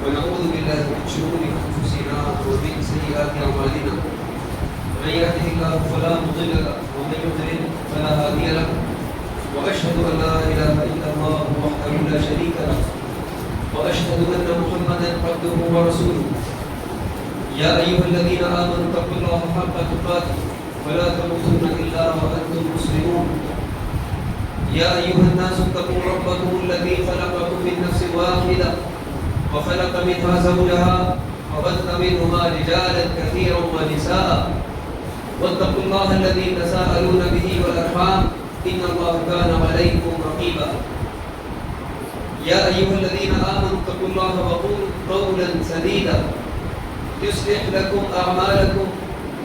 ونعوذ بالله من شرور انفسنا ومن سيئات اعمالنا من يهده الله فلا مضل له ومن يضلل فلا هادي له واشهد ان لا اله الا الله وحده لا شريك له واشهد ان محمدا عبده ورسوله يا ايها الذين امنوا اتقوا الله حق تقاته ولا تموتن الا وانتم مسلمون يا ايها الناس اتقوا ربكم الذي خلقكم من نفس واحده وخلق منها زوجها وبث منهما رجالا كثيرا ونساء واتقوا الله الذي تساءلون به والارحام ان الله كان عليكم رقيبا يا ايها الذين امنوا اتقوا الله وقولوا قولا سديدا يصلح لكم اعمالكم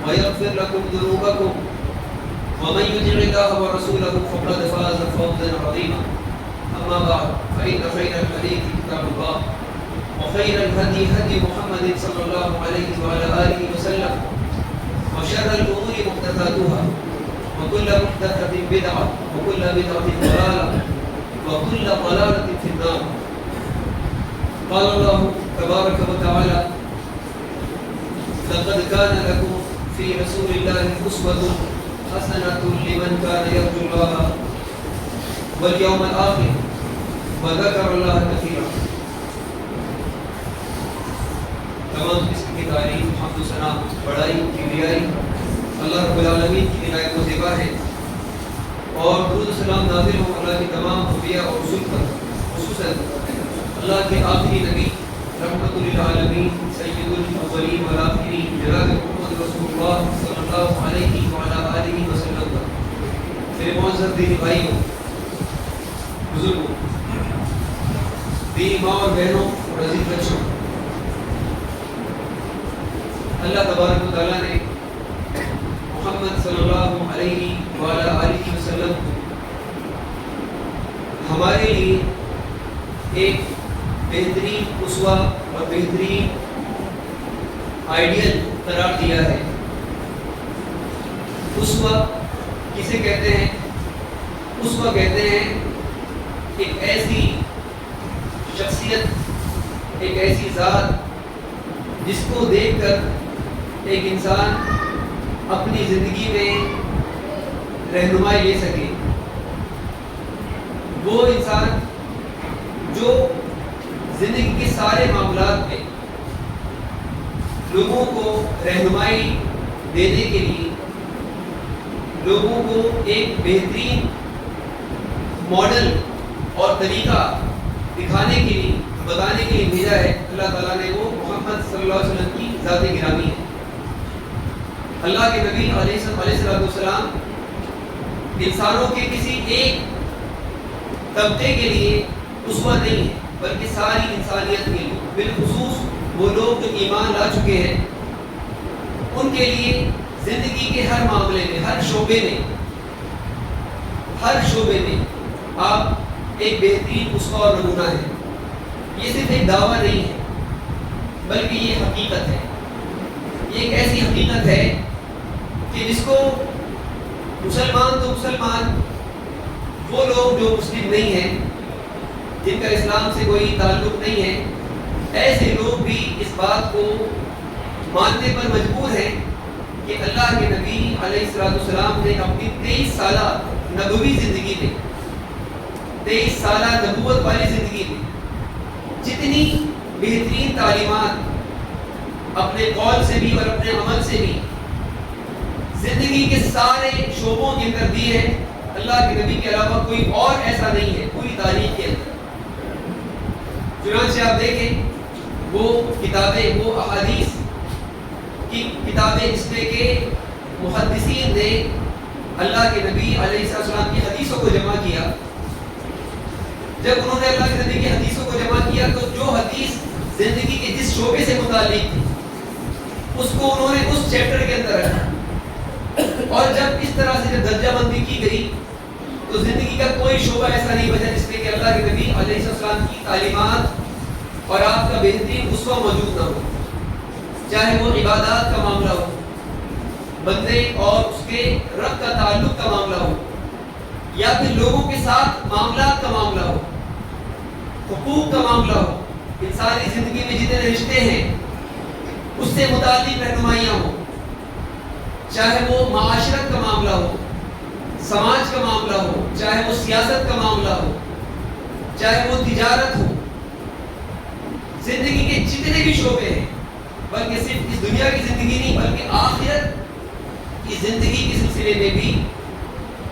ويغفر لكم ذنوبكم ومن يطع الله ورسوله فقد فاز فوزا عظيما اما بعد فان خير الحديث كتاب الله وخير الهدي هدي محمد صلى الله عليه وعلى آله وسلم وشر الأمور محدثاتها وكل محدثة بدعة وكل بدعة ضلالة وكل ضلالة في النار قال الله تبارك وتعالى لقد كان لكم في رسول الله أسوة حسنة لمن كان يرجو الله واليوم الآخر وذكر الله كثيرا تمام قسم کی تعریف حمد و ثنا بڑائی کبریائی اللہ رب العالمین کی عنایت و زیبا ہے اور درود و سلام نازل ہو اللہ کی تمام انبیاء اور رسول پر خصوصاً اللہ کے آخری نبی رحمت للعالمین سید الاولین والآخرین جناب محمد رسول اللہ صلی اللہ علیہ وعلی آلہ وسلم پر. میرے معزز دینی بھائیوں بزرگوں دینی ماں اور بہنوں اور عزیز بچوں اللہ تبارک و تعالیٰ نے محمد صلی اللہ علیہ وآلہ آلہ وسلم ہمارے لیے ایک بہترین اسوہ اور بہترین آئیڈیل قرار دیا ہے. اسوہ کسے کہتے ہیں؟ اسوہ کہتے ہیں ایک ایسی شخصیت، ایک ایسی ذات جس کو دیکھ کر ایک انسان اپنی زندگی میں رہنمائی لے سکے. وہ انسان جو زندگی کے سارے معاملات میں لوگوں کو رہنمائی دینے کے لیے، لوگوں کو ایک بہترین ماڈل اور طریقہ دکھانے کے لیے، بتانے کے لیے بھیجا ہے. اللہ تعالیٰ نے وہ محمد صلی اللہ علیہ وسلم کی ذات گرامی ہے. اللہ کے نبی علیہ السلام انسانوں کے کسی ایک طبقے کے لیے اسوہ نہیں ہے بلکہ ساری انسانیت کے لیے، بالخصوص وہ لوگ جو ایمان لا چکے ہیں ان کے لیے زندگی کے ہر معاملے میں، ہر شعبے میں آپ ایک بہترین اسوہ اور نمونہ ہیں. یہ صرف ایک دعویٰ نہیں ہے بلکہ یہ حقیقت ہے. یہ ایک ایسی حقیقت ہے کہ جس کو مسلمان تو مسلمان، وہ لوگ جو مسلم نہیں ہیں، جن کا اسلام سے کوئی تعلق نہیں ہے، ایسے لوگ بھی اس بات کو ماننے پر مجبور ہیں کہ اللہ کے نبی علیہ السلام نے اپنی 23 سالہ نبوی زندگی میں، 23 سالہ نبوت والی زندگی میں جتنی بہترین تعلیمات اپنے قول سے بھی اور اپنے عمل سے بھی زندگی کے سارے شعبوں کے اندر دیے ہیں. اللہ کے نبی کے علاوہ کوئی اور ایسا نہیں ہے پوری تاریخ کے اندر. چنانچہ آپ دیکھیں وہ کتابیں، وہ احادیث کی کتابیں جس میں کہ محدثین نے اللہ کے نبی علیہ السلام کی حدیثوں کو جمع کیا. جب انہوں نے اللہ کے نبی کی حدیثوں کو جمع کیا تو جو حدیث زندگی کے جس شعبے سے متعلق تھی اس کو انہوں نے اس چیپٹر کے اندر رکھا. اور جب اس طرح سے جب درجہ بندی کی گئی تو زندگی کا کوئی شعبہ ایسا نہیں بچا جس میں کہ اللہ کے نبی علیہ السلام کی تعلیمات اور آپ کا بہترین اسوہ موجود نہ ہو. چاہے وہ عبادات کا معاملہ ہو، بندے اور اس کے رب کا تعلق کا معاملہ ہو، یا پھر لوگوں کے ساتھ معاملات کا معاملہ ہو، حقوق کا معاملہ ہو، انسانی زندگی میں جتنے رشتے ہیں اس سے متعلق رہنمائیاں ہوں، چاہے وہ معاشرت کا معاملہ ہو، سماج کا معاملہ ہو، چاہے وہ سیاست کا معاملہ ہو، چاہے وہ تجارت ہو، زندگی کے جتنے بھی شعبے ہیں، بلکہ صرف اس دنیا کی زندگی نہیں بلکہ آخرت کی زندگی کے سلسلے میں بھی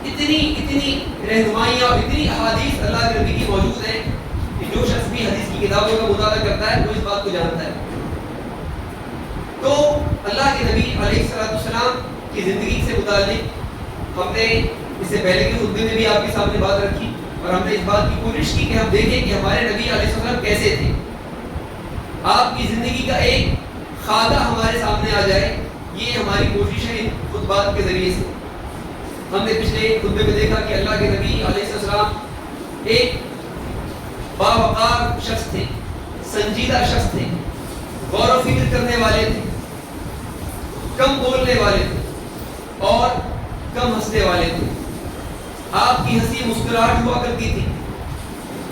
اتنی رہنمائیاں اور اتنی احادیث اللہ کے نبی کی موجود ہیں کہ جو شخص بھی حدیث کی کتابوں کا مطالعہ کرتا ہے وہ اس بات کو جانتا ہے. تو اللہ کے نبی علیہ السلام کی زندگی سے متعلق ہم نے اس سے پہلے کے خطبے میں بھی آپ کے سامنے بات رکھی اور ہم نے اس بات کی کوشش کی کہ ہم دیکھیں کہ ہمارے نبی علیہ السلام کیسے تھے. آپ کی زندگی کا ایک خاکہ ہمارے سامنے آ جائے، یہ ہماری کوشش ہے ان خطبات کے ذریعے سے. ہم نے پچھلے خطبے میں دیکھا کہ اللہ کے نبی علیہ السلام ایک باوقار شخص تھے، سنجیدہ شخص تھے، غور و فکر کرنے والے تھے، کم بولنے والے تھے اور کم ہنسنے والے تھے. آپ کی ہنسی مسکراہٹ ہوا کرتی تھی.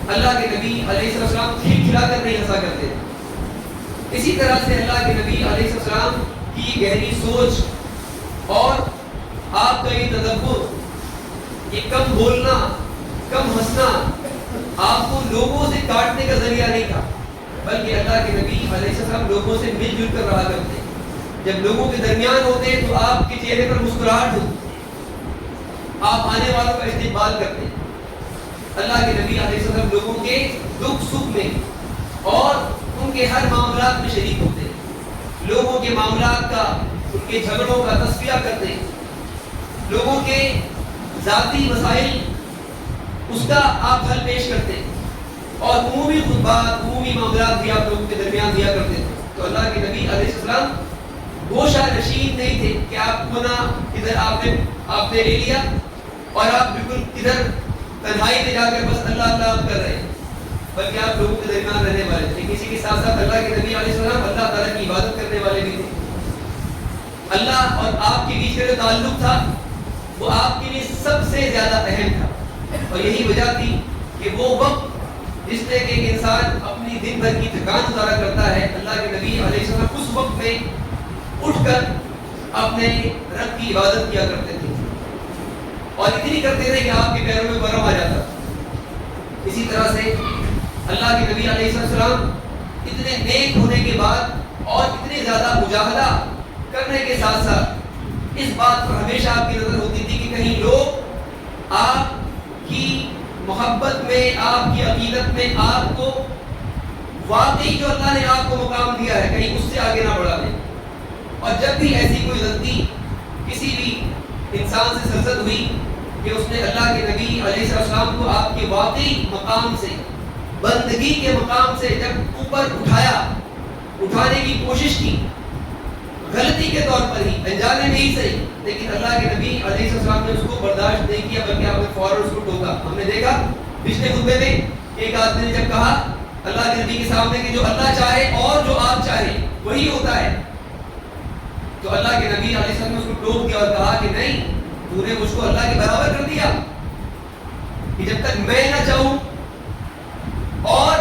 اللہ کے نبی علیہ السلام کھلکھلا کر نہیں ہنسا کرتے تھے. اسی طرح سے اللہ کے نبی علیہ السلام کی گہری سوچ اور آپ کا یہ تدبر، یہ کم بولنا، کم ہنسنا آپ کو لوگوں سے کاٹنے کا ذریعہ نہیں تھا، بلکہ اللہ کے نبی علیہ السلام لوگوں سے مل جل کر رہا کرتے. جب لوگوں کے درمیان ہوتے تو آپ کے چہرے پر مسکراہٹ ہوتی، آپ آنے والوں کا استقبال کرتے. اللہ کے نبی علیہ السلام لوگوں کے دکھ سکھ میں اور ان کے ہر معاملات میں شریک ہوتے، لوگوں کے معاملات کا، ان کے جھگڑوں کا تصفیہ کرتے، لوگوں کے ذاتی مسائل اس کا آپ حل پیش کرتے اور عمومی خطبات، عمومی معاملات بھی آپ لوگوں کے درمیان دیا کرتے تھے. تو اللہ کے نبی علیہ السلام گوشہ نشین نہیں تھے کہ آپ کو نہ ادھر آپ نے لے لیا اور آپ بالکل ادھر تنہائی میں جا کر بس اللہ اللہ کر رہے ہیں، بلکہ آپ لوگوں کے درمیان رہنے والے تھے. کسی کے ساتھ ساتھ اللہ کے نبی علیہ السلام اللہ تعالیٰ کی عبادت کرنے والے بھی تھے. اللہ اور آپ کے بیچ کا جو تعلق تھا وہ آپ کے لیے سب سے زیادہ اہم تھا، اور یہی وجہ تھی کہ وہ وقت جس میں کہ ایک انسان اپنی دن بھر کی تھکان اتارا کرتا ہے، اللہ کے نبی علیہ السلام اس وقت میں اٹھ کر اپنے رب کی عبادت کیا کرتے تھے اور اتنی کرتے تھے کہ آپ کے پیروں میں ورم آ جاتا. اسی طرح سے اللہ کے نبی علیہ السلام اتنے نیک ہونے کے بعد اور اتنے زیادہ مجاہدہ کرنے کے ساتھ ساتھ اس بات پر ہمیشہ آپ کی نظر ہوتی تھی کہ کہیں لوگ آپ کی محبت میں، آپ کی عقیدت میں آپ کو واقعی جو اللہ نے آپ کو مقام دیا ہے کہیں اس سے آگے نہ بڑھا دیں. اور جب بھی ایسی کوئی غلطی کسی بھی انسان سے سرزد ہوئی کہ اس نے اللہ کے نبی علیہ السلام کو آپ کے واقعی مقام سے، بندگی کے مقام سے جب اوپر اٹھانے کی کوشش کی، غلطی کے طور پر ہی، انجانے میں ہی صحیح، لیکن اللہ کے نبی علیہ السلام نے اس کو برداشت نہیں کیا بلکہ آپ نے فوراً اس کو ٹوکا. ہم نے دیکھا پچھلے خطبے میں ایک آدمی نے جب کہا اللہ کے نبی کے سامنے کہ جو اللہ چاہے اور جو آپ چاہیں وہی ہوتا ہے، تو اللہ کے نبی علیہ السلام نے اس کو ٹوک دیا اور کہا کہ نہیں، تو نے مجھ کو اللہ کے برابر کر دیا کہ جب تک میں نہ چاہوں اور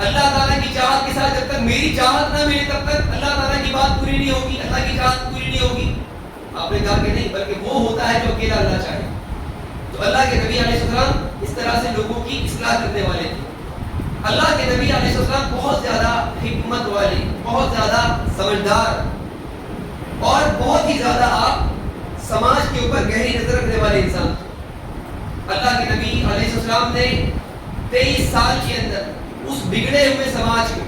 اللہ تعالیٰ کی چاہت کے ساتھ جب تک میری چاہت نہ ملے تب تک اللہ تعالیٰ کی بات پوری نہیں ہوگی، اللہ کی چاہت پوری نہیں ہوگی. آپ نے کہا کہ نہیں، بلکہ وہ ہوتا ہے جو اکیلا اللہ چاہے. تو اللہ کے نبی علیہ السلام اس طرح سے لوگوں کی اصلاح کرنے والے تھے. اللہ کے نبی علیہ السلام بہت زیادہ حکمت والے، بہت زیادہ سمجھدار اور بہت ہی زیادہ آپ سماج کے اوپر گہری نظر رکھنے والے انسان. اللہ کے نبی علیہ السلام نے 23 سال کے اندر اس بگڑے ہوئے سماج کو،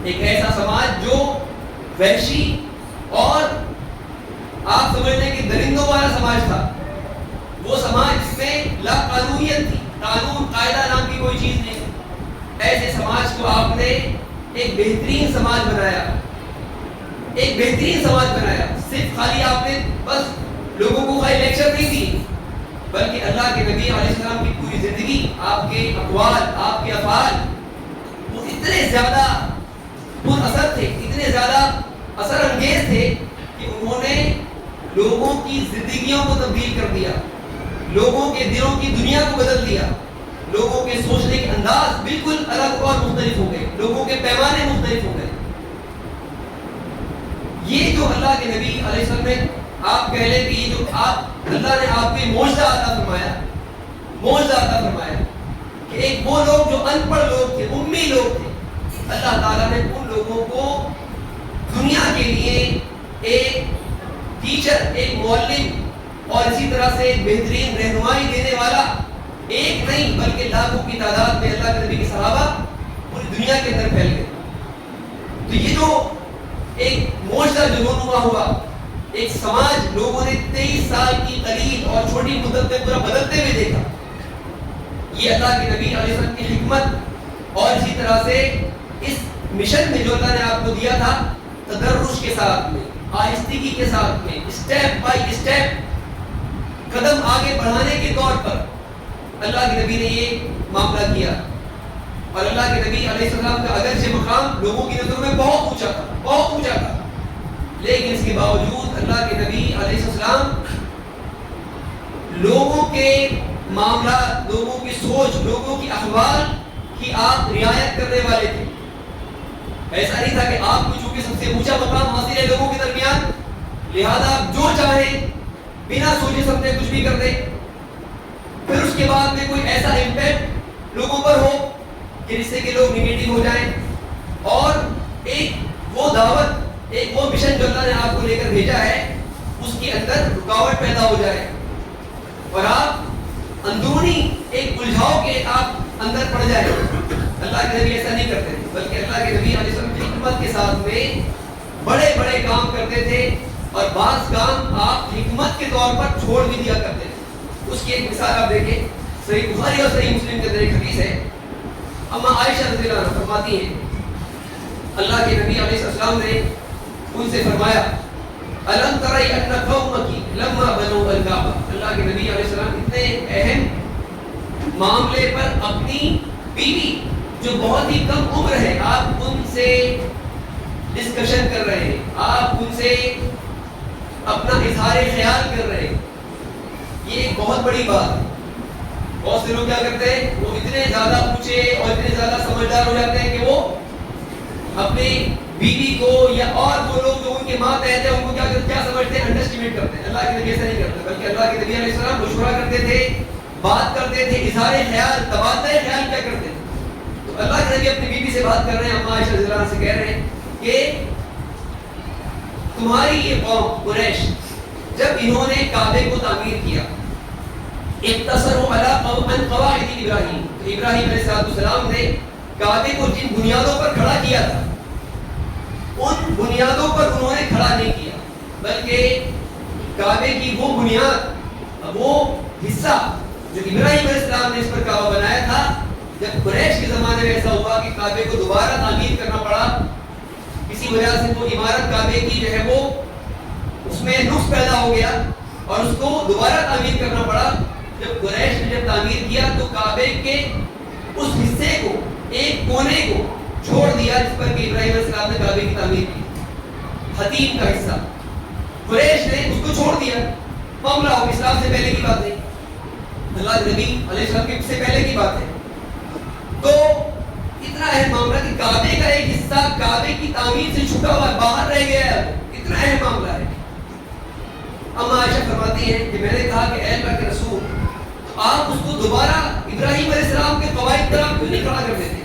ایک ایسا سماج جو وحشی اور آپ سمجھ لیں کہ درندوں والا سماج تھا، وہ سماج جس میں لا قانونیت تھی، قانون قاعدہ نام کی کوئی چیز نہیں، ایسے سماج کو آپ نے ایک بہترین سماج بنایا، ایک بہترین سماج بنایا. صرف خالی آپ نے بس لوگوں کو خالی لیکچر نہیں دی، بلکہ اللہ کے نبی علیہ السلام کی پوری زندگی، آپ کے اقوال، آپ کے افعال وہ اتنے زیادہ پر اثر تھے، اتنے زیادہ اثر انگیز تھے کہ انہوں نے لوگوں کی زندگیوں کو تبدیل کر دیا، لوگوں کے دلوں کی دنیا کو بدل دیا، لوگوں کے سوچنے کے انداز بالکل الگ اور مختلف ہو گئے، لوگوں کے پیمانے مختلف ہو گئے. یہ جو اللہ کے نبی علیہ السلام نے، آپ کہہ لیں کہ یہ جو اللہ نے آپ کو معجزہ عطا فرمایا کہ ایک وہ لوگ جو ان پڑھ لوگ تھے، امی لوگ تھے، اللہ تعالیٰ نے ان لوگوں کو دنیا کے لیے ایک ٹیچر، ایک معلم اور اسی طرح سے ایک بہترین رہنمائی دینے والا، ایک نہیں بلکہ لاکھوں کی تعداد میں اللہ کے نبی کے صحابہ پوری دنیا کے اندر پھیل گئے. تو یہ جو ایک معجزہ جو رونما ہوا، ایک سماج لوگوں نے 23 سال کی قلیل اور چھوٹی مدت میں پورا بدلتے ہوئے دیکھا، یہ اللہ کے نبی علیہ السلام کی حکمت اور اسی طرح سے اس مشن میں جو اللہ نے آپ کو دیا تھا، تدرج کے ساتھ میں، آہستگی کے ساتھ میں، اسٹیپ بائی اسٹیپ قدم آگے بڑھانے کے طور پر اللہ کے نبی نے یہ معاملہ کیا. اور اللہ کے نبی علیہ السلام کا اگرچہ مقام لوگوں کی نظروں میں بہت اونچا تھا، لیکن اس کے باوجود اللہ کے نبی علیہ السلام لوگوں کے معاملات، لوگوں کی سوچ، لوگوں کی احوال کی آپ رعایت کرنے والے تھے. ایسا نہیں تھا کہ آپ کو چونکہ سب سے اونچا مقام حاصل ہے لوگوں کے درمیان، لہذا آپ جو چاہیں بنا سوچے سمجھے کچھ بھی کر دیں، پھر اس کے بعد میں کوئی ایسا امپیکٹ لوگوں پر ہو کہ جس سے کہ لوگ نگیٹو ہو جائیں، اور ایک وہ دعوت، ایک وہ مشن جو اللہ نے آپ کو لے کر بھیجا ہے، اس کے اندر رکاوٹ پیدا ہو جائے اور آپ اندرونی ایک الجھاؤ کے آپ اندر پڑ جائیں. اللہ کے نبی ایسا نہیں کرتے، بلکہ اللہ کے نبی علیہ السلام کی حکمت کے ساتھ میں بڑے بڑے کام کرتے تھے، اور بعض کام آپ حکمت کے طور پر چھوڑ بھی دیا کرتے تھے. اس کی ایک مثال آپ دیکھیں، صحیح بخاری اور صحیح مسلم کے اندر ایک حدیث ہے. اما عائشہ رضی اللہ عنہا فرماتی ہیں اللہ کے نبی علیہ السلام نے ان سے فرمایا، الم تری ان قومک لما بنوا الکعبہ. اللہ کے نبی علیہ السلام اتنے اہم معاملے پر اپنی بیوی جو بہت ہی کم عمر ہے، آپ ان سے ڈسکشن کر رہے ہیں، آپ ان سے اپنا اظہار خیال کر رہے ہیں. یہ ایک بہت بڑی بات ہے. بہت سے لوگ کیا کرتے ہیں، وہ اتنے زیادہ اونچے اور اتنے زیادہ سمجھدار ہو جاتے ہیں کہ وہ اپنی بیوی کو یا اور وہ لوگ جو ان کے ماتحت ہیں ان کو کیا سمجھتے ہیں، انڈر اسٹیمیٹ کرتے ہیں. اللہ کے نبی ایسا نہیں کرتے، بلکہ اللہ کے نبی علیہ السلام مشورہ کرتے تھے، بات کرتے تھے، اظہار خیال، تبادلہ خیال کیا کرتے تھے. تو اللہ کے نبی اپنی بیوی سے بات کر رہے ہیں، اما عائشہ رضی اللہ عنہا سے کہہ رہے ہیں کہ تمہاری یہ قوم قریش جب انہوں نے کعبے کو تعمیر کیا، اقتصروا علی قواعد ابراہیم، تو ابراہیم علیہ السلام نے کعبے کو جن بنیادوں پر کھڑا کیا تھا ان بنیادوں پر انہوں نے کھڑا نہیں کیا، بلکہ کعبے کی وہ بنیاد، وہ حصہ جو ابراہیم علیہ السلام نے اس پر کعبہ بنایا تھا، جب قریش کے زمانے میں ایسا ہوا کہ کعبے کو دوبارہ تعمیر کرنا پڑا، کسی وجہ سے وہ عمارت کعبے کی جو ہے وہ اس میں نقص پیدا ہو گیا اور اس کو دوبارہ تعمیر کرنا پڑا. جب قریش نے جب تعمیر کیا تو کعبے کے اس حصے کو، ایک کونے کو چھوڑ دیا جس پر کہ ابراہیم علیہ السلام نے کعبے کی تعمیر کی، حتیم کا حصہ قریش نے اس کو چھوڑ دیا. معاملہ ہو اسلام سے پہلے کی بات ہے، اللہ کے نبی علیہ السلام کے سے پہلے کی بات ہے. تو اتنا اہم معاملہ کہ کعبے کا ایک حصہ کعبے کی تعمیر سے چھٹا ہوا باہر رہ گیا ہے، اتنا اہم معاملہ ہے. اما عائشہ فرماتی ہیں کہ میں نے کہا کہ اے اللہ کے رسول، آپ اس کو دوبارہ ابراہیم علیہ السلام کے قواعد پر آپ کیوں نہیں کھڑا کر دیتے؟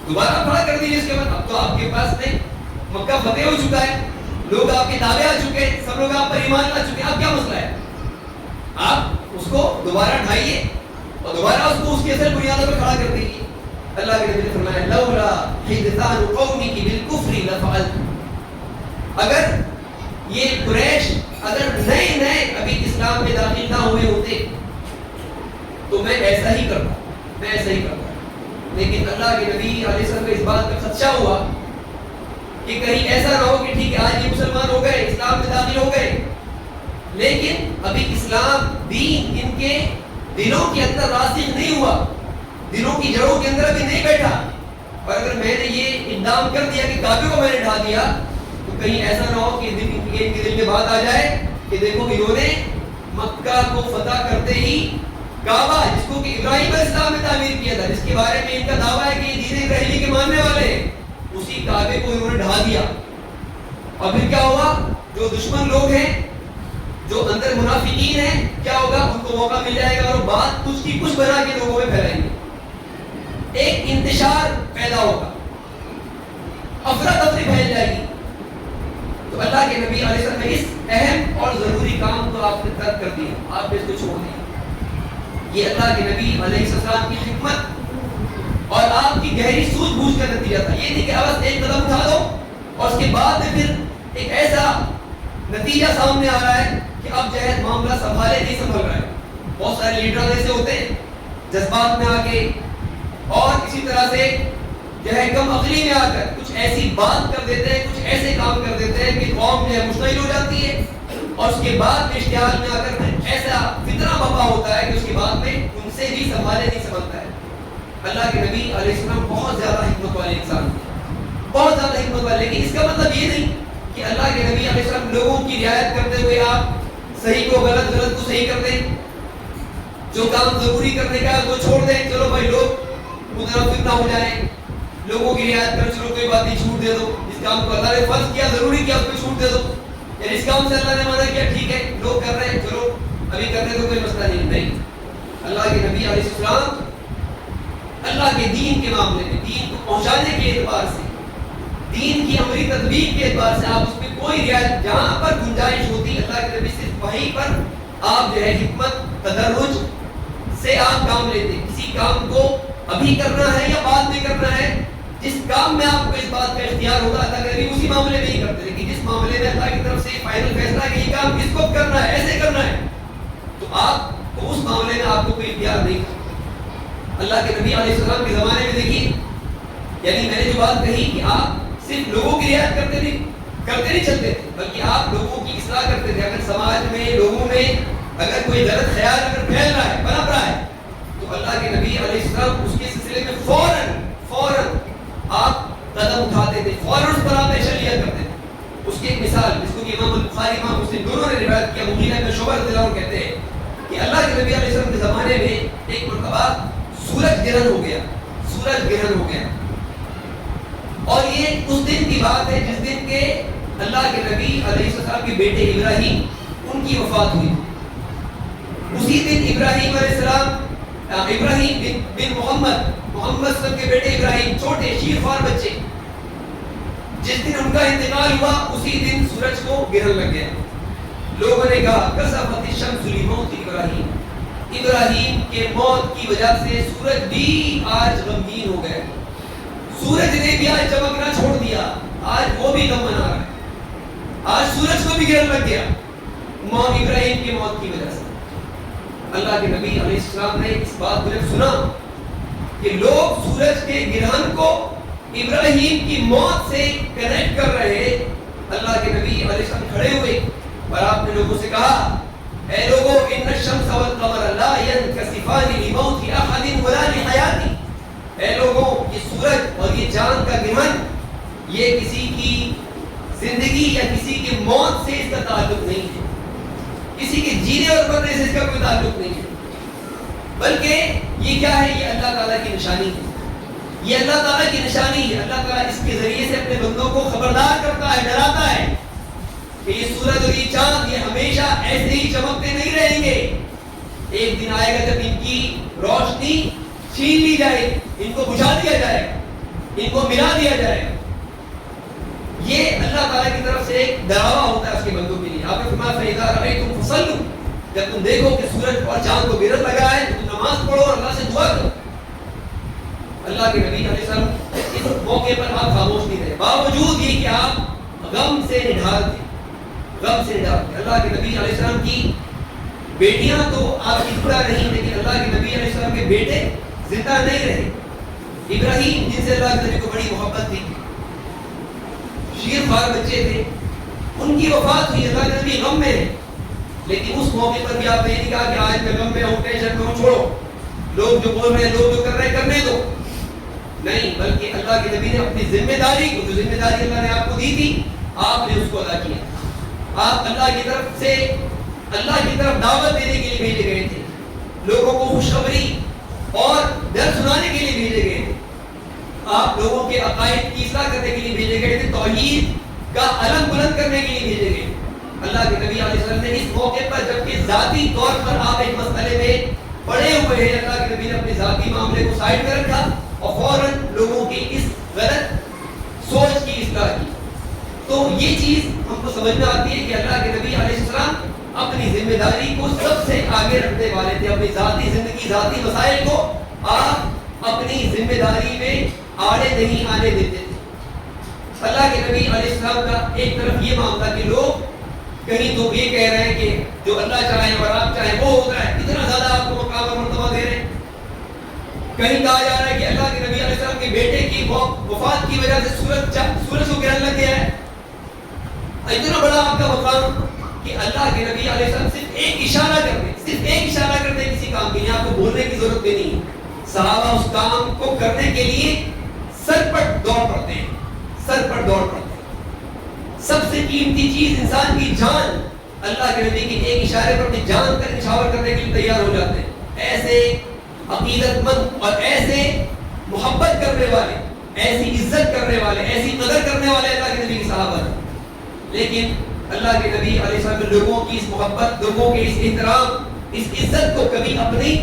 دوبارہ کھڑا کر دیجیے. اس کے بعد اب تو آپ کے پاس میں مکہ فتح ہو چکا ہے, لوگ آپ کے تابع آ چکے ہیں, سب لوگ آپ پر ایمان لا چکے ہیں, اب کیا مسئلہ ہے؟ آپ اس کو دوبارہ ڈھائیے اور دوبارہ اس کو اس کی اصل بنیادوں پر کھڑا کر دیجیے. اللہ کے نبی نے فرمایا لولا حدثان قومک بالکفر لفعلت. اگر یہ قریش اگر نئے ابھی اسلام میں داخل نہ ہوئے ہوتے تو میں ایسا ہی کرتا. لیکن اللہ کے نبی علیہ السلام کو اس بات کا خدشہ ہوا کہ کہیں ایسا نہ ہو کہ ٹھیک ہے آج یہ مسلمان ہو گئے, اسلام میں داخل ہو گئے, لیکن ابھی اسلام دین ان کے دلوں کے اندر راسخ نہیں ہوا, دلوں کی جڑوں کے اندر ابھی نہیں بیٹھا. اور اگر میں نے یہ اقدام کر دیا کہ کعبے کو میں نے ڈھا دیا تو کہیں ایسا نہ ہو کہ ان کے دل میں بات آ جائے کہ دیکھو انہوں نے مکہ کو فتح کرتے ہی کعبہ جس کو کہ ابراہیم علیہ السلام نے تعمیر کیا تھا, جس کے بارے میں ان کا دعویٰ ہے کہ یہ دین ابراہیمی کے ماننے والے ہیں, اسی کعبے کو انہوں نے ڈھا دیا. اور پھر کیا ہوا؟ جو دشمن لوگ ہیں, جو اندر منافقین ہیں, کیا ہوگا؟ ان کو موقع مل جائے گا اور بات کچھ کی کچھ بنا کے لوگوں میں پھیلائیں گے, ایک انتشار پیدا ہوگا, افراتفری پھیل جائے گی. تو اللہ کے نبی علیہ السلام نے اس اہم اور ضروری کام کو آپ نے ترک کر دیا, آپ نے اس کو چھوڑ دیا. یہ اللہ کے نبی علیہ السلام کی حکمت اور آپ کی گہری سوجھ بوجھ کا نتیجہ تھا. یہ نہیں کہ بس ایک قدم اٹھا دو اور اس کے بعد میں پھر ایک ایسا نتیجہ سامنے آ رہا ہے کہ اب جو ہے معاملہ سنبھالے نہیں سنبھل رہا ہے. بہت سارے لیڈر ایسے ہوتے ہیں جذبات میں آ کے اور اسی طرح سے جو ہے کم عقلی میں آ کر کچھ ایسی بات کر دیتے ہیں, کچھ ایسے کام کر دیتے ہیں کہ قوم جو ہے مشتعل ہو جاتی ہے, اور اس کے بعد میں اشتعال میں آ کر ایسا فتنہ بپا ہوتا ہے کہ اس کے بعد میں ان سے بھی سنبھالے نہیں سنبھلتا ہے. اللہ کے نبی علیہ السلام بہت زیادہ حکمت والے انسان تھے, بہت زیادہ حکمت والے. لیکن اس کا مطلب یہ نہیں کہ اللہ کے نبی علیہ السلام لوگوں کی رعایت کرتے ہوئے آپ صحیح کو غلط, غلط کو صحیح کر دیں, جو کام ضروری کرنے کا ہے وہ چھوڑ دیں. چلو بھائی لوگ متنفر نہ ہو جائیں, لوگوں کی رعایت کرو, چلو کوئی بات نہیں چھوٹ دے دو. اس کام کو اللہ نے فرض کیا, ضروری کیا, اس کو چھوٹ دے دو. یعنی اس کام سے اللہ نے منع کیا, ٹھیک ہے لوگ کر رہے ہیں, چلو ابھی کرنے تو کوئی مسئلہ نہیں. اللہ کے نبی علیہ السلام اللہ کے دین کے معاملے میں, دین کو پہنچانے کے اعتبار سے, دین کی عملی تطبیق کے اعتبار سے آپ اس میں کوئی رعایت جہاں پر گنجائش ہوتی, اللہ کے نبی صرف وہیں پر آپ جو ہے حکمت تدرج سے آپ کام لیتے. کسی کام کو ابھی کرنا ہے یا بعد میں کرنا ہے, جس کام میں آپ کو اس بات کا اختیار ہوگا اللہ کے نبی اسی معاملے میں ہی کرتے. لیکن جس معاملے میں اللہ کی طرف سے فائنل فیصلہ کہ یہ کام کس کو کرنا ہے, ایسے کرنا ہے, تو آپ کو اس معاملے میں آپ کو کوئی اختیار نہیں. اللہ کے نبی علیہ السلام کے زمانے میں دیکھیے, یعنی میں نے جو بات کہی کہ آپ صرف لوگوں کی رعایت کرتے نہیں چلتے تھے, بلکہ آپ لوگوں کی اصلاح کرتے تھے. اگر سماج میں, لوگوں میں اگر کوئی غلط خیال اگر پھیل رہا ہے, پنپ رہا ہے, تو اللہ کے نبی علیہ السلام اس کے سلسلے میں فوراً آپ قدم اٹھاتے تھے, فوراً اس پر آپ ایکشن لیا کرتے تھے. اس کی ایک مثال جس کو کہ امام البخاری, امام مسلم دونوں نے روایت کیا, مغیرہ بن شعبہ رضی اللہ عنہ کہتے ہیں کہ اللہ کے نبی علیہ السلام کے زمانے میں ایک مرتبہ سورج گرہن ہو گیا, اور یہ اس دن کی بات ہے جس دن کے اللہ کے نبی علیہ السلام کے بیٹے ابراہیم ان کی وفات ہوئی. اسی دن ابراہیم علیہ السلام, ابراہیم بن محمد صلی اللہ علیہ وسلم کے بیٹے ابراہیم, چھوٹے شیرخوار بچے, جس دن ان کا انتقال ہوا اسی دن سورج کو گرہن لگ گیا. لوگوں نے کہا کسفت الشمس لموت ابراہیم, ابراہیم کے موت کی وجہ سے سورج بھی آج غمگین ہو گئے, سورج نے بھی آج چمکنا چھوڑ دیا, آج وہ بھی غم منا رہا ہے, آج سورج کو بھی گرہن لگ گیا ابراہیم کی موت کی وجہ سے. اللہ کے نبی علیہ السلام نے اس بات کو جب سنا کہ لوگ سورج کے گرہن کو ابراہیم کی موت سے کنیکٹ کر رہے ہیں, اللہ کے نبی علیہ السلام کھڑے ہوئے اور آپ نے لوگوں سے کہا, اے لوگوں, ان الشمس والقمر لا ينكسفان لموت احد ولا لحیاتی. اے لوگوں, یہ سورج اور یہ چاند کا گرہن یہ کسی کی زندگی یا کسی کی موت سے اس کا تعلق نہیں ہے, کسی کے جینے اور مرنے سے اس کا کوئی تعلق نہیں ہے, بلکہ یہ کیا ہے, یہ اللہ تعالیٰ کی نشانی ہے, یہ اللہ تعالیٰ کی نشانی ہے. اللہ تعالیٰ اس کے ذریعے سے اپنے بندوں کو خبردار کرتا ہے, ڈراتا ہے کہ یہ سورج اور یہ چاند یہ ہمیشہ ایسے ہی چمکتے نہیں رہیں گے. ایک دن آئے گا جب ان کی روشنی جائے گی, ان کو بجھا دیا جائے گا, ان کو ملا دیا جائے گا. یہ اللہ تعالیٰ کی طرف سے ایک ڈراوا ہوتا ہے اس کے بندوں کے لیے. آپ نے فرمایا فَإِذَا رَأَيْتُمْ فَصَلُّوا, جب تم دیکھو کہ سورج اور چاند کو گرد لگا ہے تو تم نماز پڑھو اور اللہ سے دعا کرو. اللہ کے نبی علیہ السلام اس موقع پر آپ خاموش نہیں رہے, باوجود یہ کہ آپ غم سے نڈھال تھے, غم سے نڈھال تھے. اللہ کے نبی علیہ السلام کی بیٹیاں تو آپ کی پورا نہیں, لیکن اللہ کے نبی علیہ السلام کے بیٹے زندہ نہیں رہے. ابراہیم جن سے اللہ کے نبی کو بڑی محبت تھی, شیر خوار بچے تھے, ان کی وفات ہوئی, اللہ کے نبی غم میں ہے. لیکن اس موقع پر بھی آپ نے نہیں کہا کہ آج میں غم میں ہوں, ٹینشن میں ہوں, چھوڑو, لوگ جو بول رہے ہیں, لوگ جو کر رہے ہیں کرنے دو. نہیں, بلکہ اللہ کے نبی نے اپنی ذمہ داری کو, جو ذمہ داری اللہ نے آپ کو دی تھی, آپ نے اس کو ادا کیا. آپ اللہ کی طرف سے, اللہ کی طرف دعوت دینے کے لیے بھیجے گئے تھے, لوگوں کو خوشخبری اور ڈر سنانے کے لیے بھیجے گئے تھے, آپ لوگوں کے عقائد کی اصلاح کرنے کے لیے بھیجے گئے تھے, توحید کا علم بلند کرنے کے لیے بھیجے گئے. اللہ کے نبی علیہ السلام نے اس موقع پر, جبکہ ذاتی طور پر آپ ایک مسئلے میں پڑے ہوئے ہیں, اللہ کے نبی نے اپنے ذاتی معاملے کو سائڈ میں رکھا اور فوراً لوگوں کی اس غلط سوچ کی اصلاح کی. تو یہ چیز ہم کو سمجھ میں آتی ہے کہ اللہ کے نبی علیہ السلام اپنی ذمہ داری کو سب سے آگے رکھنے والے تھے. اپنی ذاتی زندگی, ذاتی مسائل کو آپ اپنی ذمہ داری میں آڑے نہیں آنے دیتے تھے. اللہ کے نبی علیہ السلام کا ایک طرف یہ معاملہ کہ لوگ کہیں تو یہ کہہ رہے ہیں کہ جو اللہ چاہے اور آپ چاہیں وہ ہوتا ہے, اتنا زیادہ آپ کو مقام اور مرتبہ دے رہے ہیں. کہیں کہا جا رہا ہے کہ اللہ کے نبی علیہ السلام کے بیٹے کی وفات کی وجہ سے سورج کو گرہن لگ گیا ہے. اتنا بڑا آپ کا مقام کہ اللہ کے نبی علیہ السلام صرف ایک اشارہ کرتے کسی کام کے لیے, آپ کو بولنے کی ضرورت بھی نہیں. صحابہ اس کام کو کرنے کے لیے سر پر دوڑ پڑتے ہیں. سب سے قیمتی چیز انسان کی جان, اللہ کے نبی کے ایک اشارے پر اپنی جان کا نچھاور کرنے کے لیے تیار ہو جاتے ہیں. ایسے عقیدت مند اور ایسے محبت کرنے والے, ایسی عزت کرنے والے, ایسی قدر کرنے والے اللہ کے نبی کے صحابہ ہیں. لیکن اللہ کے نبی علیہ السلام نے لوگوں کی اس محبت, لوگوں کے اس احترام, اس عزت کو کبھی اپنی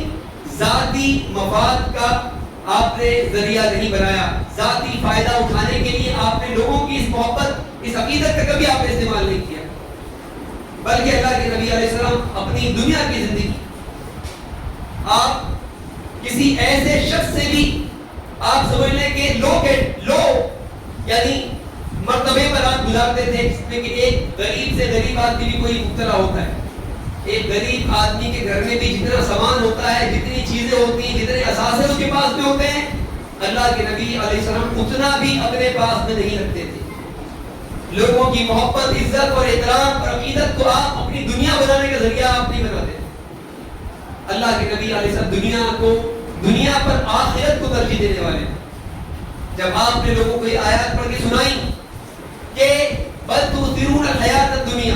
ذاتی مفاد کا آپ نے ذریعہ نہیں بنایا. ذاتی فائدہ اٹھانے کے لیے آپ نے لوگوں کی اس محبت, اس عقیدت کا کبھی آپ نے استعمال نہیں کیا. بلکہ اللہ کے نبی علیہ السلام اپنی دنیا کی زندگی, آپ کسی ایسے شخص سے بھی آپ سمجھ لیں کہ لو یعنی مرتبے پر آپ گزارتے تھے, جس میں کہ ایک غریب سے غریب آدمی بھی کوئی مبتلا ہوتا ہے. ایک غریب آدمی کے گھر میں بھی جتنا سامان ہوتا ہے, جتنی چیزیں ہوتی ہیں, جتنے اثاثے اس کے پاس میں ہوتے ہیں, اللہ کے نبی علیہ السلام اتنا بھی اپنے پاس میں نہیں رکھتے تھے. لوگوں کی محبت, عزت اور احترام اور عقیدت کو آپ اپنی دنیا بنانے کا ذریعہ آپ نہیں بناتے. اللہ کے نبی علیہ السلام دنیا پر آخرت کو ترجیح دینے والے. جب آپ نے لوگوں کو یہ آیات پڑھ کے سنائی کہ بل تؤثرون الحیات الدنیا,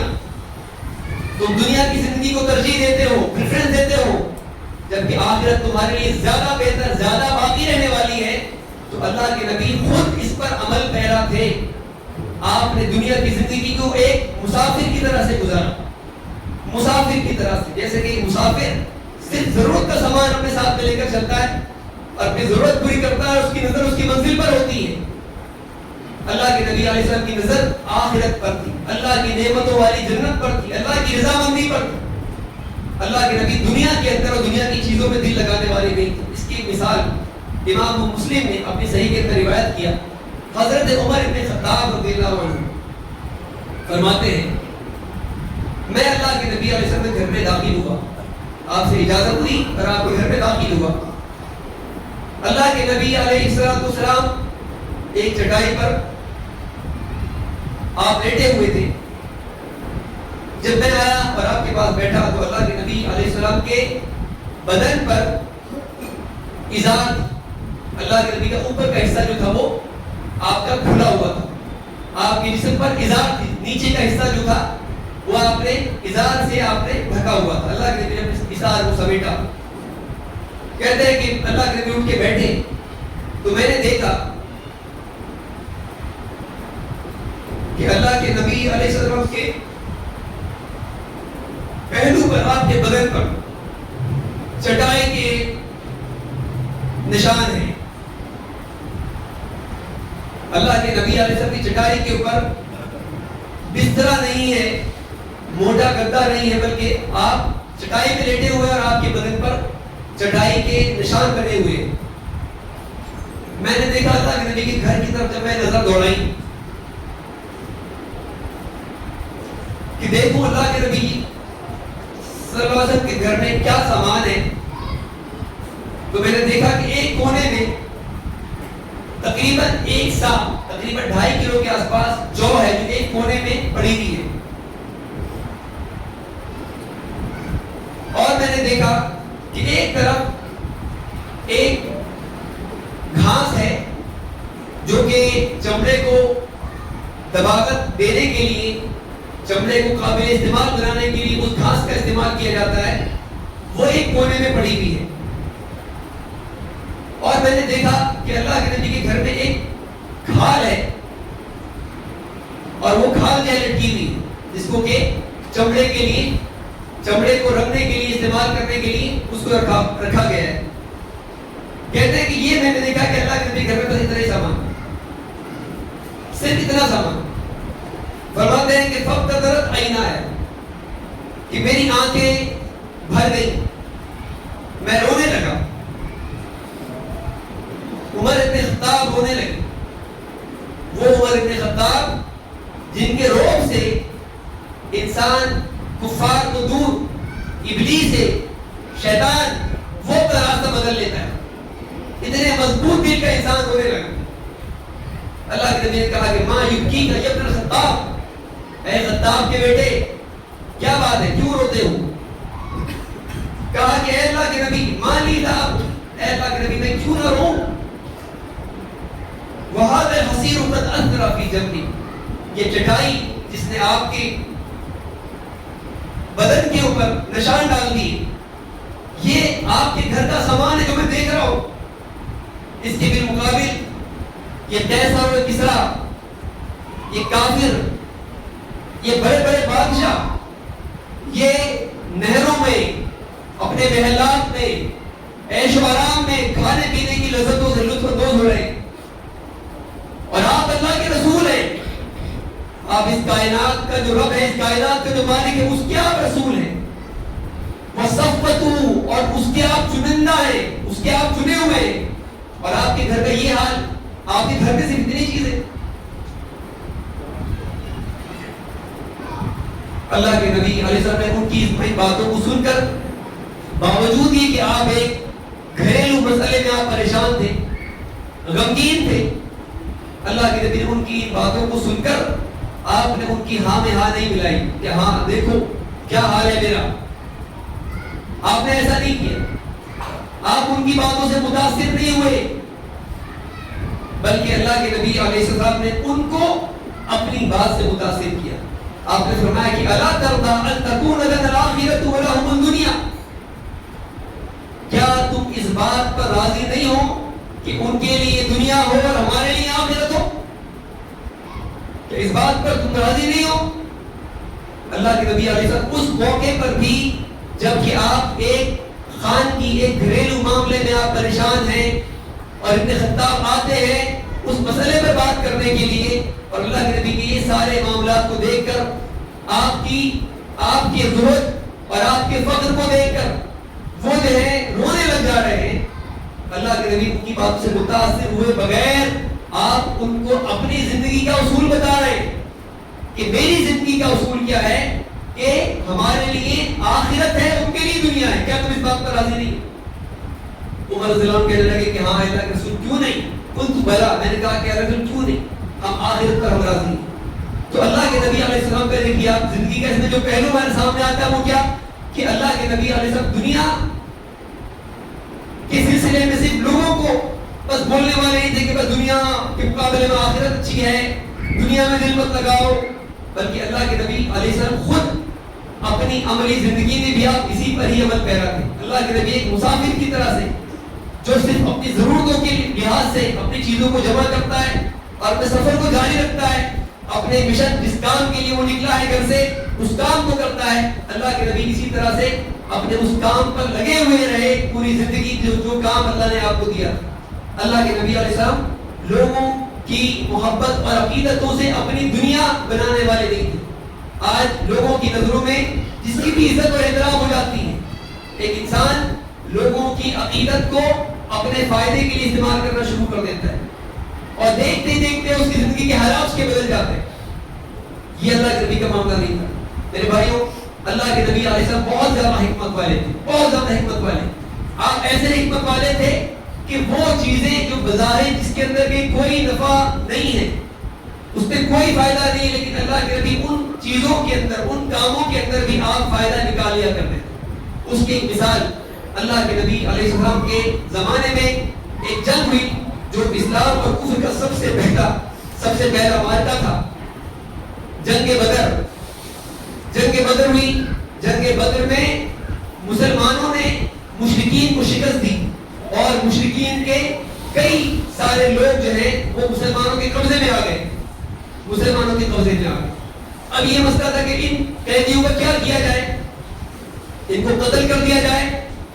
تم دنیا کی زندگی کو ترجیح دیتے ہو, پریفرنس دیتے ہو, جبکہ آخرت تمہارے لیے زیادہ بہتر, زیادہ باقی رہنے والی ہے, تو اللہ کے نبی خود اس پر عمل پیرا تھے. آپ نے دنیا کی زندگی کو ایک مسافر کی طرح سے گزارا, مسافر کی طرح سے, جیسے کہ مسافر صرف ضرورت کا سامان اپنے ساتھ میں لے کر چلتا ہے اور اپنی ضرورت پوری کرتا ہے, اس کی نظر اس کی منزل پر ہوتی ہے. اللہ کے نبی علیہ السلام کی نظر آخرت پر تھی, اللہ کی نعمتوں والی جنت پر تھی, اللہ کی رضامندی پر تھی. اللہ کے نبی دنیا کے اندر اور دنیا کی چیزوں میں دل لگانے والے نہیں تھے. اس کی مثال امام مسلم نے اپنی صحیح کے اندر روایت کیا. حضرت عمر ابن خطاب رضی اللہ عنہ فرماتے ہیں, میں اللہ کے نبی علیہ السلام کے گھر میں داخل ہوا, آپ سے اجازت ہوئی اور آپ کے گھر میں داخل ہوا. اللہ کے نبی علیہ السلام ایک چٹائی پر آپ لیٹے ہوئے تھے. جب میں آیا اور آپ کے پاس بیٹھا تو اللہ کے نبی علیہ السلام کے بدن پر ازار, اللہ کے نبی کا اوپر کا حصہ جو تھا وہ آپ کا کھلا ہوا تھا, آپ کے جسم پر ازار تھی, نیچے کا حصہ جو تھا وہ آپ نے ازار سے آپ نے ڈھکا ہوا تھا. اللہ کے نبی نے ازار کو سمیٹا. کہتے ہیں کہ اللہ کے نبی اٹھ کے بیٹھے تو میں نے دیکھا کہ اللہ کے نبی علیہ السلام کے پہلو پر, آپ کے بدن پر چٹائی کے نشان ہے. اللہ کے نبی علیہ السلام کی چٹائی کے اوپر بسترا نہیں ہے, موٹا گدا نہیں ہے, بلکہ آپ چٹائی پہ لیٹے ہوئے اور آپ کے بدن پر چٹائی کے نشان بنے ہوئے. میں نے دیکھا تھا کہ نبی کے گھر کی طرف جب میں نظر دوڑائی کہ دیکھوں اللہ کے نبی صلی اللہ علیہ وسلم کے گھر میں کیا سامان ہے, تو میں نے دیکھا کہ ایک کونے میں تقریباً 2.5 کلو کے آس پاس جو ہے جو ایک کونے میں پڑی ہوئی ہے. اور میں نے دیکھا کہ ایک طرف ایک گھاس ہے جو کہ چمڑے کو دباغت دینے کے لیے, چمڑے کو قابل استعمال بنانے کے لیے اس گھاس کا استعمال کیا جاتا ہے, وہ ایک کونے میں پڑی ہوئی ہے. اور میں نے دیکھا کہ اللہ کے نبی کے گھر میں ایک کھال ہے, اور وہ کھال جو ہے لٹکی ہوئی, جس کو کہ چمڑے کے لیے, چمڑے کو رکھنے کے لیے, استعمال کرنے کے لیے اس کو رکھا گیا ہے. کہتے ہیں کہ یہ میں نے دیکھا کہ اللہ کے نبی کے گھر میں بس اتنا ہی سامان, صرف اتنا سامان. فرماتے ہیں کہ فَابْتَدَرَتْ عَيْنَايَ, کہ میری آنکھیں بھر گئی, میں رونے لگا. عمر ابن خطاب رونے لگے, وہ عمر ابن خطاب جن کے روب سے انسان کفار کو دور, ابلیس سے, شیطان وہ اپنا راستہ بدل لیتا ہے. اتنے مضبوط دل کا انسان رونے لگا. اللہ کے نبی نے کہا کہ ماں یبکی کا ابن خطاب, اے خطاب کے بیٹے کیا بات ہے, کیوں روتے ہو؟ کہا کہ اے اللہ کے نبی ماں لی صاحب, اے اللہ کے نبی میں کیوں نہ روؤں؟ وَهَذَا الْحَصِيرُ قَدْ أَثْرَ فِي جَنْبِي, یہ چٹائی جس نے آپ کے بدن کے اوپر نشان ڈال دی, یہ آپ کے گھر کا سامان ہے جو میں دیکھ رہا ہوں. اس کے بالمقابل یہ قیصر اور کسریٰ, یہ کافر, یہ بڑے بڑے بادشاہ, یہ نہروں میں, اپنے محلات میں, عیش و آرام میں کھانے پینے کی لذتوں سے لطف اندوز ہو رہے ہیں, اور آپ اللہ کے رسول ہیں. آپ اس کائنات کا جو رب ہے, اس کائنات کا جو مالک ہے, اس کے آپ رسول ہیں. وَصَفَّتُ, اور اس کے آپ چنندہ ہیں, اس کے آپ چنے ہوئے ہیں, اور آپ کے گھر کا یہ حال. آپ کے گھر میں صرف اتنی چیزیں. اللہ کے نبی علیہ السلام نے ان کی اس باتوں کو سن کر, باوجود یہ کہ آپ ایک گھریلو مسئلے میں آپ پریشان تھے, غمگین تھے, اللہ کے نبی نے ان کی باتوں کو سن کر آپ نے ان کی ہاں میں ہاں نہیں ملائی کہ ہاں دیکھو کیا حال ہے میرا. آپ نے ایسا نہیں کیا. آپ ان کی باتوں سے متاثر نہیں ہوئے, بلکہ اللہ کے نبی علیہ السلام نے ان کو اپنی بات سے متاثر کیا. آپ نے فرمایا کہ الا ترضى ان تكون لنا الاخره ولهم الدنيا, کیا تم اس بات پر راضی نہیں ہو کہ ان کے لیے دنیا ہو اور ہمارے لیے آخرت ہو؟ کہ اس بات پر تم راضی نہیں ہو؟ اللہ کے نبی علیہ السلام اس موقع پر بھی جب کہ آپ ایک خان کی ایک گھریلو معاملے میں آپ پریشان ہیں اور ابن خطاب آتے ہیں اس مسئلے پر بات کرنے کے لیے, اور اللہ کے نبی کے یہ سارے معاملات کو دیکھ کر آپ کی ضرورت اور آپ کے فقر کو دیکھ کر وہ جو ہے رونے لگ جا رہے ہیں. اللہ کے نبی ان کی بات سے متاثر ہوئے بغیر آپ ان کو اپنی زندگی کا اصول بتا رہے ہیں کہ میری زندگی کا اصول کیا ہے کہ ہمارے لیے آخرت ہے, ان کے لیے دنیا ہے. کیا تم اس بات پر راضی نہیں؟ عمر رضی اللہ عنہ کہنے لگے کہ ہاں اللہ کے رسول کیوں نہیں؟ قلت بلا, میں نے کہا کہ اللہ کے رسول کیوں نہیں, ہم آخرت پر ہم راضی ہیں. تو اللہ کے نبی علیہ السلام پہ دیکھیے آپ زندگی کا اس میں جو پہلو ہمارے سامنے آتا ہے وہ کیا کہ اللہ کے نبی علیہ السلام دنیا کے سلسلے میں صرف لوگوں کو بس بولنے والے نہیں تھے کہ بس دنیا کے مقابلے میں آخرت اچھی ہے, دنیا میں دل مت لگاؤ, بلکہ اللہ کے نبی علیہ السلام خود اپنی عملی زندگی میں بھی آپ اسی پر ہی عمل پیرا تھے. اللہ کے نبی ایک مسافر کی طرح سے جو صرف اپنی ضرورتوں کے لحاظ سے اپنی چیزوں کو جمع کرتا ہے اور اپنے سفر کو جاری رکھتا ہے, اپنے مشن جس کام کے لیے وہ نکلا ہے گھر سے اس کام کو کرتا ہے. اللہ کے نبی اسی طرح سے اپنے اس کام پر لگے ہوئے رہے پوری زندگی، جو کام اللہ نے آپ کو دیا. اللہ کے نبی علیہ السلام لوگوں کی محبت اور عقیدتوں سے اپنی دنیا بنانے والے نہیں تھے. آج لوگوں کی نظروں میں جس کی بھی عزت اور احترام ہو جاتی ہے، ایک انسان لوگوں کی عقیدت کو اپنے فائدے کے لیے استعمال کرنا شروع کر دیتا ہے اور دیکھتے دیکھتے اس کی زندگی کے حالات اس کے بدل جاتے ہیں. یہ اللہ کے نبی کا معاملہ نہیں تھا. میرے بھائیوں، اللہ کے نبی علیہ السلام بہت زیادہ حکمت والے تھے، بہت زیادہ حکمت والے. آپ ایسے حکمت والے تھے کہ وہ چیزیں جو بظاہر جس کے اندر کے کوئی نفع نہیں ہے، اس میں کوئی فائدہ نہیں، لیکن اللہ کے نبی ان چیزوں کے اندر، ان کاموں کے اندر بھی آپ فائدہ نکال لیا کرتے تھے. اس کی ایک مثال اللہ کے نبی علیہ السلام کے زمانے میں ایک جنگ ہوئی جو اسلام اور کفر کا سب سے پہلا معرکہ تھا، جنگ بدر. جنگ بدر ہوئی. جنگ بدر میں مسلمانوں نے مشرکین کو شکست دی اور مشرکین کے کئی سارے لوگ جو ہیں وہ مسلمانوں کے قبضے میں آ گئے. مسلمانوں کے قبضے میں آ گئے. اب یہ مسئلہ تھا کہ ان قیدیوں کا کیا کیا جائے. ان کو قتل کر دیا جائے،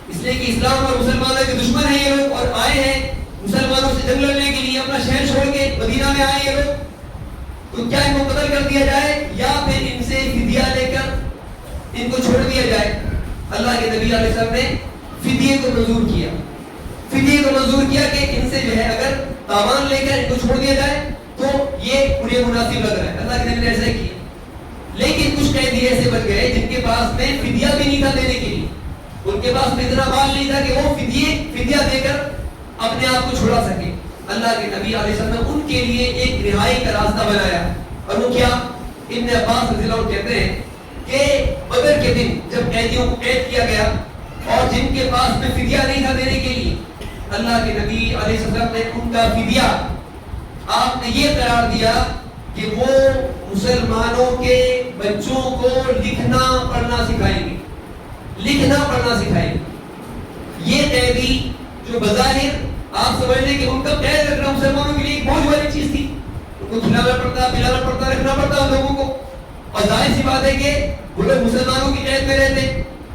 اس لیے کہ اسلام اور مسلمانوں کے دشمن ہیں یہ لوگ اور آئے ہیں مسلمانوں سے جنگ لڑنے کے لیے، اپنا شہر چھوڑ کے مدینہ میں آئے یہ لوگ. تو کیا ان کو قتل کر دیا جائے یا پھر ان سے فدیہ لے کر ان کو چھوڑ دیا جائے. اللہ کے نبی علیہ السلام نے فدیے کو منظور کیا. فدیے کو منظور کیا کہ ان سے جو ہے اگر تاوان لے کر ان کو چھوڑ دیا جائے تو یہ انہیں مناسب لگ رہا ہے. اللہ کے نبی نے ایسا کیا. لیکن کچھ قیدی ایسے بچ گئے جن کے پاس میں فدیہ بھی نہیں تھا دینے کے لیے. ان کے پاس اتنا مال نہیں تھا کہ وہ فدیہ دے کر اپنے آپ کو چھڑا سکے. اللہ کے نبی علیہ السلام نے ان کے لیے ایک رہائی کا راستہ بنایا. اور وہ کیا؟ ابن عباس رضی اللہ عنہ کہتے ہیں کہ بدر کے دن جب قیدیوں کو قید کیا گیا اور جن کے پاس میں فدیہ نہیں تھا دینے کے لیے، اللہ کے نبی علیہ السلام نے ان کا فدیہ آپ نے یہ قرار دیا کہ وہ مسلمانوں کے بچوں کو لکھنا پڑھنا سکھائیں گے. لکھنا پڑھنا سکھائیں گے. یہ قیدی جو بظاہر آپ سمجھ لیں کہ ان کا قید رکھنا مسلمانوں کے لیے ایک بوجھ والی چیز تھی. ان کو کھلانا پڑتا، پلانا پڑتا، رکھنا پڑتا ان لوگوں کو. اور ظاہر سی بات ہے کہ وہ لوگ مسلمانوں کی قید میں رہتے،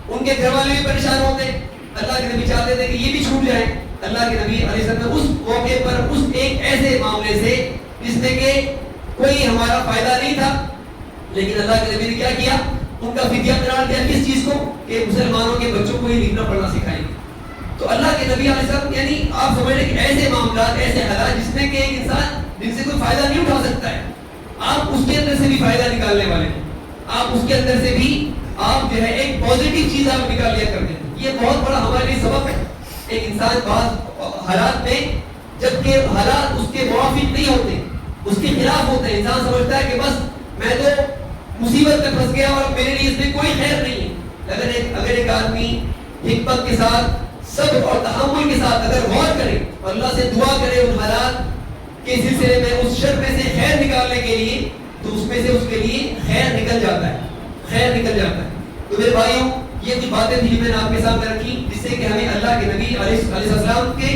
ان کے گھر والے بھی پریشان ہوتے. اللہ کے نبی چاہتے تھے کہ یہ بھی چھوٹ جائے. اللہ کے نبی علیہ السلام نے اس موقع پر اس ایک ایسے معاملے سے جس میں کہ کوئی ہمارا فائدہ نہیں تھا، لیکن اللہ کے نبی نے کیا کیا؟ ان کا فدیہ قرار دیا. کس چیز کو؟ کہ مسلمانوں کے بچوں کو ہی لکھنا پڑھنا سکھائیں گے. تو اللہ کے نبی علیہ السلام یعنی آپ سمجھ لیں کہ ایسے معاملات، ایسے حالات جس میں کہ ایک انسان جن سے کوئی فائدہ نہیں اٹھا سکتا ہے، آپ اس کے اندر سے بھی فائدہ نکالنے والے ہیں. آپ اس کے اندر سے بھی آپ جو ہے ایک پازیٹیو چیز آپ نکال لیا کرتے ہیں. یہ بہت بڑا ہمارے لیے سبب ہے. ایک انسان بعض حالات میں جبکہ حالات اس کے موافق نہیں ہوتے، اس کے خلاف ہوتے ہیں، انسان سمجھتا ہے کہ بس میں تو مصیبت میں پھنس گیا اور میرے لیے اس میں کوئی خیر نہیں ہے. اگر ایک آدمی حکمت کے ساتھ، صبر اور تحمل کے ساتھ اگر غور کرے اور اللہ سے دعا کرے ان حالات کے سلسلے میں اس شر میں سے خیر نکالنے کے لیے، تو اس میں سے اس کے لیے خیر نکل جاتا ہے. خیر نکل جاتا ہے. تو میرے بھائیوں، یہ کچھ باتیں تھیں میں نے آپ کے سامنے رکھی جس سے کہ ہمیں اللہ کے نبی علیہ السلام کے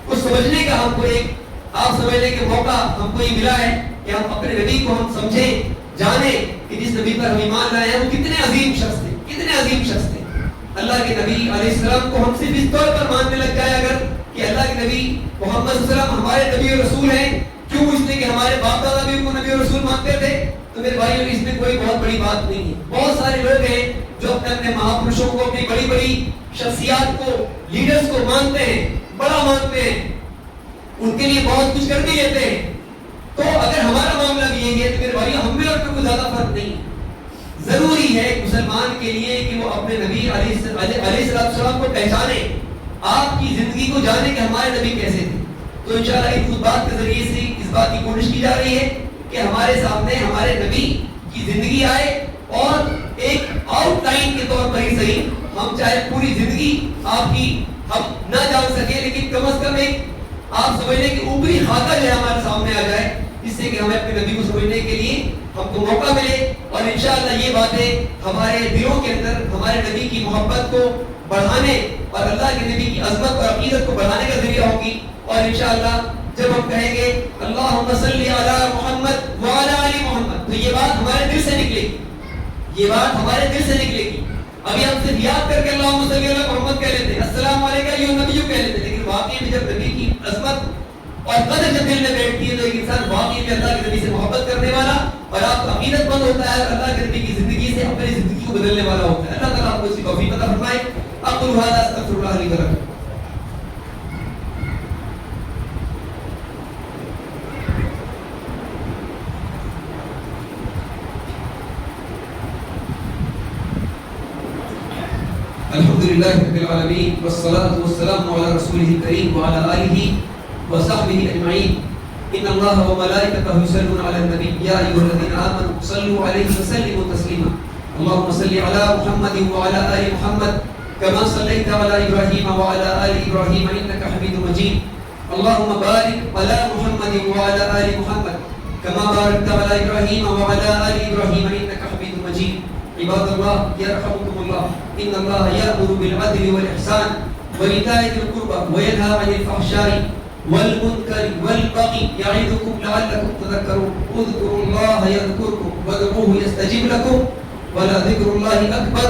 کو سمجھنے کا ہم کو ایک آپ سمجھنے کے موقع ہم کو یہ ملا ہے کہ ہم اپنے نبی کو ہم سمجھیں، جانیں کہ جس نبی پر ہم ایمان لائے ہیں وہ کتنے عظیم شخص تھے، کتنے عظیم شخص تھے. اللہ کے نبی علیہ السلام کو ہم صرف اس طور پر ماننے لگ جائے اگر کہ اللہ کے نبی محمد صلی اللہ علیہ وسلم ہمارے نبی اور رسول ہیں، کیوں؟ اس لیے کہ ہمارے باپ دادا بھی ان کو نبی اور رسول مانتے تھے. تو میرے بھائیوں، اس میں کوئی بہت بڑی بات نہیں ہے. بہت سارے لوگ ہیں جو اپنے مہاپرشوں کو، اپنی بڑی بڑی شخصیات کو، لیڈرز کو مانتے ہیں، بڑا مانتے ہیں، ان کے لیے بہت کچھ کر بھی لیتے ہیں. تو اگر ہمارا معاملہ بھی یہ ہے تو میرے بھائی ہم میں اور کوئی زیادہ فرق نہیں. ضروری ہے ایک مسلمان کے لیے کہ وہ اپنے نبی علیہ السلام کو پہچانے، آپ کی زندگی کو جانے کہ ہمارے نبی کیسے تھے. تو انشاءاللہ اس بات کے ذریعے سے اس بات کی کوشش کی جا رہی ہے کہ ہمارے سامنے ہمارے نبی کی زندگی آئے اور ایک آؤٹ لائن کے طور پر ہی صحیح، ہم چاہے پوری زندگی آپ کی ہم نہ جان سکے لیکن کم از کم ایک آپ سمجھ لیں کہ اوپری خاکہ جو ہے ہمارے سامنے آ جائے، جس سے کہ ہمیں اپنے نبی کو سمجھنے کے لیے ہم کو موقع ملے. اور انشاءاللہ یہ باتیں ہمارے دلوں کے اندر ہمارے نبی کی محبت کو بڑھانے اور اللہ کے نبی کی عظمت اور عقیدت کو بڑھانے کا ذریعہ ہوگی. اور انشاءاللہ جب ہم کہیں گے اللہم صلی علی محمد وعلی آل محمد، تو یہ بات ہمارے دل سے نکلے گی، یہ بات ہمارے دل سے نکلے گی. ابھی ہم صرف یاد کر کے اللہم صلی علی محمد کہہ لیتے ہیں، السلام علیکم ایھا النبی کہہ لیتے ہیں، لیکن واقعی میں جب نبی کی عظمت اور قدر جب دل میں بیٹھتی ہے تو ایک انسان واقعی میں اللہ کے نبی سے محبت کرنے والا اور آپ کا عقیدت مند ہوتا ہے اور اللہ کے نبی کی زندگی سے اپنی زندگی کو بدلنے والا ہوتا ہے. اللہ تعالیٰ آپ کو اس کی توفیق عطا فرمائے. اقول هذا استغفر الله لي ولكم. الحمد لله رب العالمين والصلاة والسلام على رسوله الكريم وعلى آله وصحبه أجمعين. إن الله وملائكته يصلون على النبي يا أيها الذين آمنوا صلوا عليه وسلموا تسليما. اللهم صل على محمد وعلى آل محمد كما صليت على إبراهيم وعلى آل إبراهيم إنك حميد مجيد. اللهم بارك على محمد وعلى آل محمد كما باركت على إبراهيم وعلى آل إبراهيم إنك حميد مجيد. عباد الله يرحمكم الله إن الله يأمر بالعدل والإحسان وإيتاء ذي القربى وينهى عن الفحشاء والمنكر والبغي يعظكم لعلكم تذكرون. اذكروا الله يذكركم وادعوه يستجب لكم ولذكر الله أكبر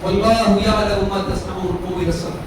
والله يعلم ما تصنعون. قوموا إلى الصلاة.